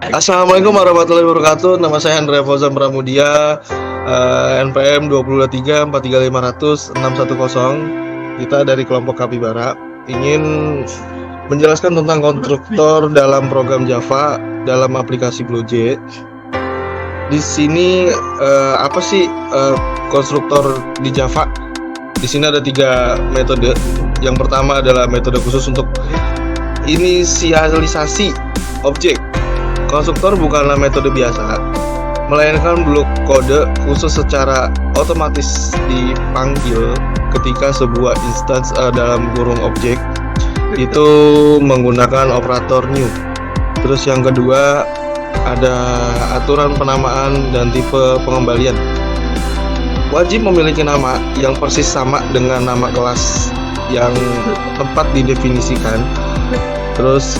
Assalamualaikum warahmatullahi wabarakatuh. Nama saya Andrea Fauzan Pramudia, NPM 223435610. Kita dari kelompok Kapibara ingin menjelaskan tentang konstruktor dalam program Java dalam aplikasi BlueJ. Di sini apa sih konstruktor di Java? Di sini ada 3 metode. Yang pertama adalah metode khusus untuk inisialisasi objek. Konstruktor bukanlah metode biasa, melainkan blok kode khusus secara otomatis dipanggil ketika sebuah instance dalam kurung objek itu menggunakan operator new. Terus yang kedua ada aturan penamaan dan tipe pengembalian. Wajib memiliki nama yang persis sama dengan nama kelas yang tempat didefinisikan. Terus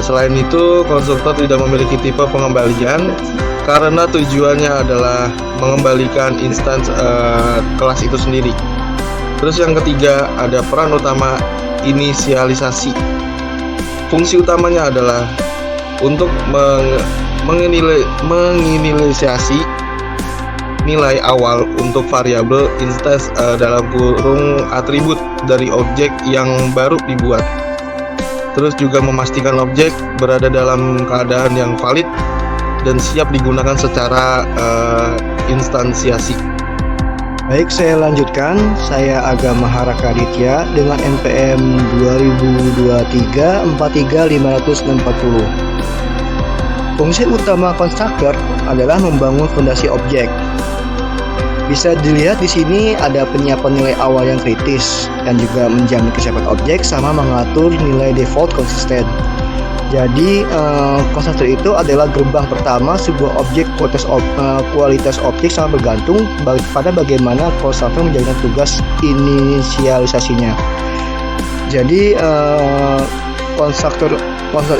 selain itu konstruktor tidak memiliki tipe pengembalian karena tujuannya adalah mengembalikan instance kelas itu sendiri. Terus yang ketiga ada peran utama inisialisasi. Fungsi utamanya adalah untuk menginisiasi nilai awal untuk variabel instance dalam kurung atribut dari objek yang baru dibuat. Terus juga memastikan objek berada dalam keadaan yang valid dan siap digunakan secara instansiasi. Baik, saya lanjutkan. Saya Aga Maharaka Aditya dengan NPM 2023435640. Fungsi utama konstruktor adalah membangun fondasi objek. Bisa dilihat di sini ada penyiapan nilai awal yang kritis dan juga menjamin kesiapan objek sama mengatur nilai default konsisten. Jadi konstruktor itu adalah gerbang pertama sebuah objek. Kualitas objek sangat bergantung pada bagaimana konstruktor menjalankan tugas inisialisasinya. Jadi konstruktor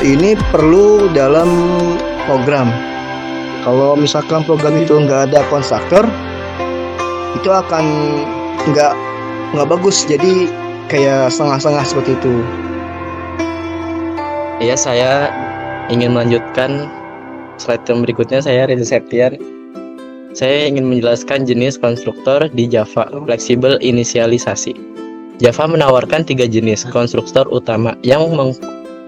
ini perlu dalam program. Kalau misalkan program itu nggak ada konstruktor, itu akan nggak bagus, jadi kayak setengah-setengah seperti itu. Ya, saya ingin melanjutkan slide yang berikutnya. Saya Reza Septian. Saya ingin menjelaskan jenis konstruktor di Java, fleksibel inisialisasi. Java menawarkan 3 jenis konstruktor utama yang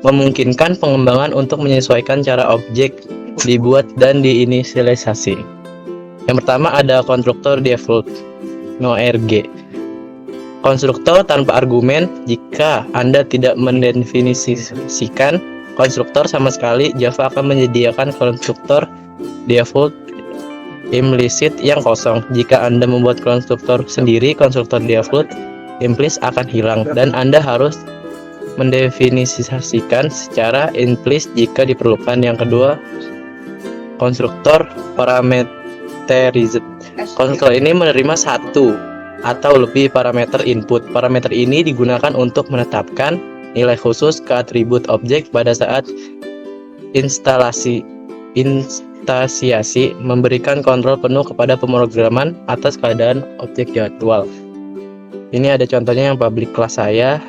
memungkinkan pengembangan untuk menyesuaikan cara objek dibuat dan diinisialisasi. Yang pertama ada konstruktor default, NoRG. Konstruktor tanpa argumen. Jika Anda tidak mendefinisikan konstruktor sama sekali, Java akan menyediakan konstruktor default implicit yang kosong. Jika Anda membuat konstruktor sendiri, konstruktor default implicit akan hilang dan Anda harus mendefinisikan secara implicit jika diperlukan. Yang kedua, konstruktor parameterized. Konstruktor ini menerima 1 atau lebih parameter input. Parameter ini digunakan untuk menetapkan nilai khusus ke atribut objek pada saat instansiasi, memberikan kontrol penuh kepada pemrograman atas keadaan objek jadwal. Ini ada contohnya yang public class saya.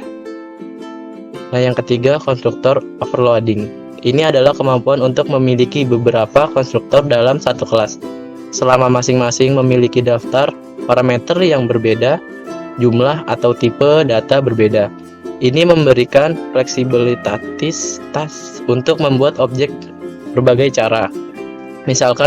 Nah, yang ketiga konstruktor overloading. Ini adalah kemampuan untuk memiliki beberapa konstruktor dalam satu kelas, selama masing-masing memiliki daftar parameter yang berbeda, jumlah atau tipe data berbeda. Ini memberikan fleksibilitas untuk membuat objek berbagai cara. Misalnya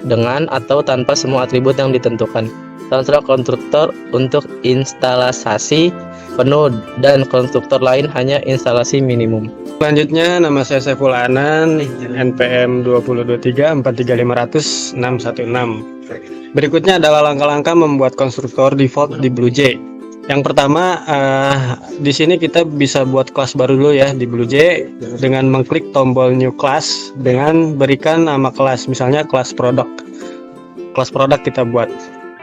dengan atau tanpa semua atribut yang ditentukan. Contoh konstruktor untuk instalasi penuh dan konstruktor lain hanya instalasi minimum. Selanjutnya, nama saya Saiful Anan, NPM 223435616. Berikutnya adalah langkah-langkah membuat konstruktor default di BlueJ. Yang pertama, di sini kita bisa buat kelas baru dulu ya di BlueJ dengan mengklik tombol new class dengan berikan nama kelas, misalnya kelas produk. Kelas produk kita buat.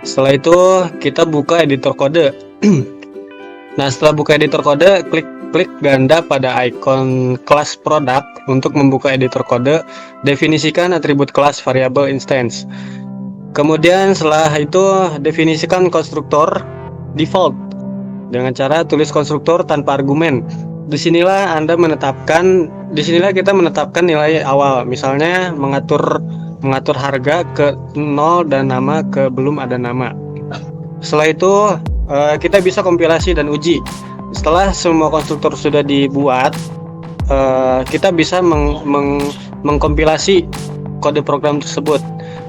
Setelah itu kita buka editor kode. Nah, setelah buka editor kode, klik ganda pada ikon kelas produk untuk membuka editor kode. Definisikan atribut kelas variabel instance. Kemudian setelah itu definisikan konstruktor default dengan cara tulis konstruktor tanpa argumen. disinilah kita menetapkan nilai awal. Misalnya mengatur harga ke 0 dan nama ke belum ada nama. Setelah itu kita bisa kompilasi dan uji. Setelah semua konstruktor sudah dibuat, kita bisa mengkompilasi kode program tersebut.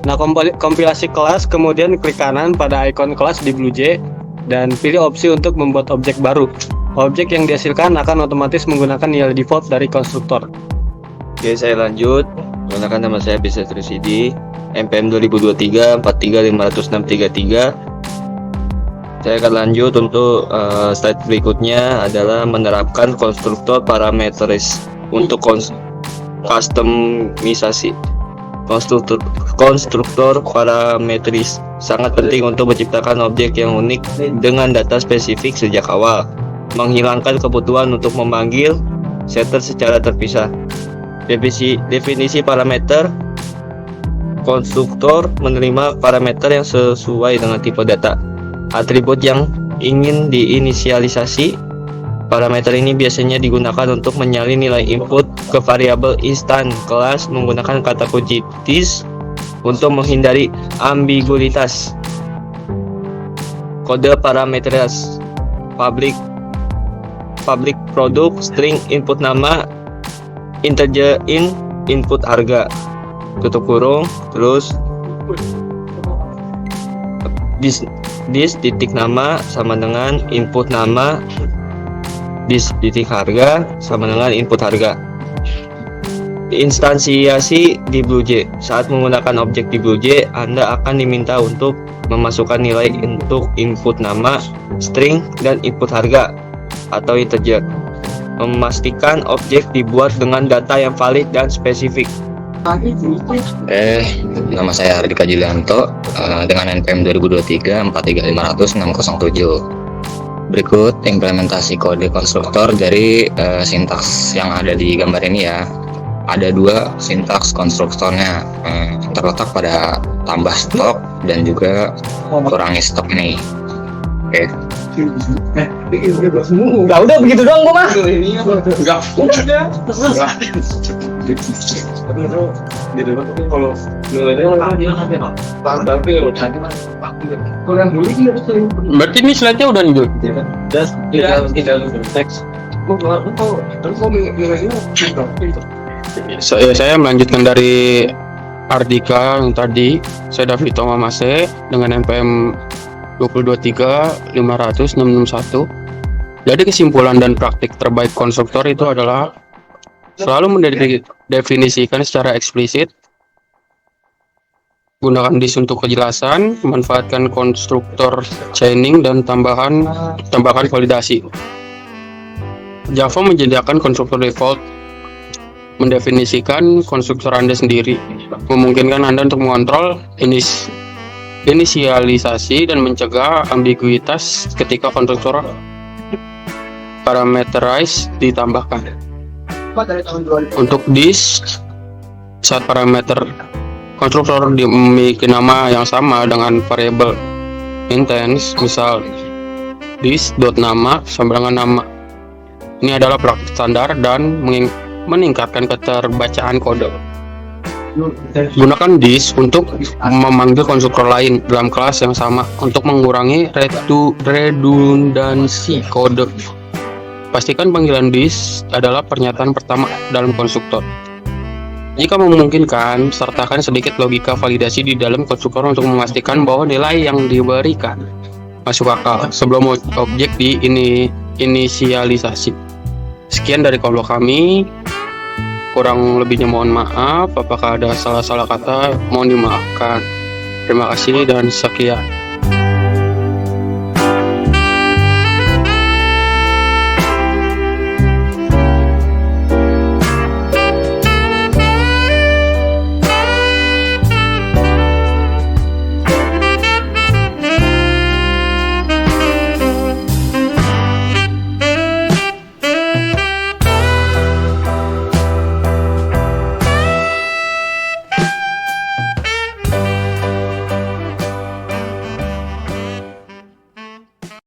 Nah, kompilasi kelas, kemudian klik kanan pada ikon kelas di BlueJ dan pilih opsi untuk membuat objek baru. Objek yang dihasilkan akan otomatis menggunakan nilai default dari konstruktor. Oke, saya lanjut. Menggunakan nama saya bisa tercd npm 2023 4350633. Saya akan lanjut untuk slide berikutnya adalah menerapkan konstruktor parameteris untuk kustomisasi. Konstruktor parametris sangat penting untuk menciptakan objek yang unik dengan data spesifik sejak awal, menghilangkan kebutuhan untuk memanggil setter secara terpisah. Definisi parameter: konstruktor menerima parameter yang sesuai dengan tipe data, atribut yang ingin diinisialisasi. Parameter ini biasanya digunakan untuk menyalin nilai input ke variabel instan kelas menggunakan kata kunci this untuk menghindari ambiguitas. Kode parameters: public produk, string input nama, integer input harga, tutup kurung, terus this titik nama sama dengan input nama, this titik harga sama dengan input harga. Instansiasi di BlueJ: saat menggunakan objek di BlueJ, Anda akan diminta untuk memasukkan nilai untuk input nama, string, dan input harga atau integer. Memastikan objek dibuat dengan data yang valid dan spesifik. Nama saya Ardika Julianto dengan NPM 2023 43500 607. Berikut implementasi kode konstruktor dari sintaks yang ada di gambar ini ya. Ada dua sintaks konstruktornya, terletak pada tambah stok dan juga kurangi stok nih. Oke. Enggak, udah begitu doang gua mah. Berarti ini slide-nya udah lanjut. Saya melanjutkan dari Ardika yang tadi. Saya David Tomamase dengan NPM 2023 500 661. Jadi kesimpulan dan praktik terbaik konstruktor itu adalah selalu mendefinisikan secara eksplisit, gunakan disk untuk kejelasan, manfaatkan konstruktor chaining dan tambahkan validasi. Java menyediakan konstruktor default, mendefinisikan konstruktor Anda sendiri, memungkinkan Anda untuk mengontrol inisialisasi dan mencegah ambiguitas ketika konstruktor parameterize ditambahkan. Untuk disk, saat parameter konstruktor memiliki nama yang sama dengan variabel instance, misal disk.nama sama dengan nama. Ini adalah praktik standar dan meningkatkan keterbacaan kode. Gunakan disk untuk memanggil konstruktor lain dalam kelas yang sama untuk mengurangi redundansi kode. Pastikan panggilan disk adalah pernyataan pertama dalam konstruktor. Jika memungkinkan, sertakan sedikit logika validasi di dalam konstruktor untuk memastikan bahwa nilai yang diberikan masuk akal sebelum objek diinisialisasi. Sekian dari kelompok kami. Kurang lebihnya mohon maaf. Apakah ada salah-salah kata, mohon dimaafkan. Terima kasih dan sekian.